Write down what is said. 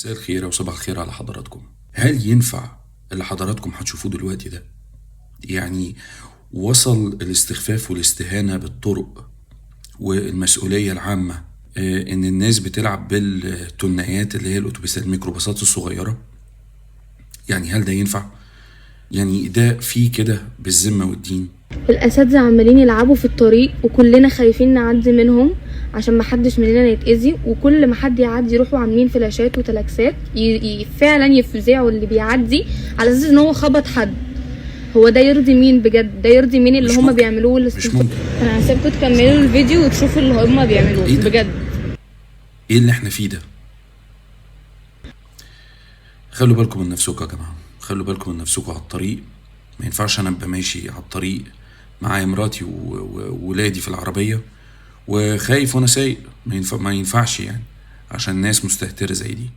مساء الخير وصباح الخير على حضراتكم. هل ينفع اللي حضراتكم هتشوفوه دلوقتي ده؟ يعني وصل الاستخفاف والاستهانة بالطرق والمسؤولية العامة، ان الناس بتلعب بالتنيات اللي هي الاتوبيسات الميكروباصات الصغيرة. يعني هل ده ينفع؟ يعني ده فيه كده بالذمة والدين؟ الاساتذه عمالين يلعبوا في الطريق وكلنا خايفين نعدي منهم عشان ما حدش مننا يتاذي، وكل ما حد يعدي يروحوا عاملين فلاشات وتلاكسات فعلا يفزعوا اللي بيعدي على اساس ان هو خبط حد. هو ده يرضي مين بجد؟ ده يرضي مين اللي هم بيعملوه؟ مش ممكن. انا هسيبكم تكملوا الفيديو وتشوفوا اللي هم بيعملوه. إيه بجد ايه اللي احنا فيه ده؟ خلوا بالكم من نفسكم يا جماعه، خلوا بالكم من نفسكم على الطريق. ما ينفعش انا ابقى ماشي على الطريق معايا مراتي وولادي في العربيه وخايف وانا سايق. ما ينفعش يعني، عشان ناس مستهتره زي دي.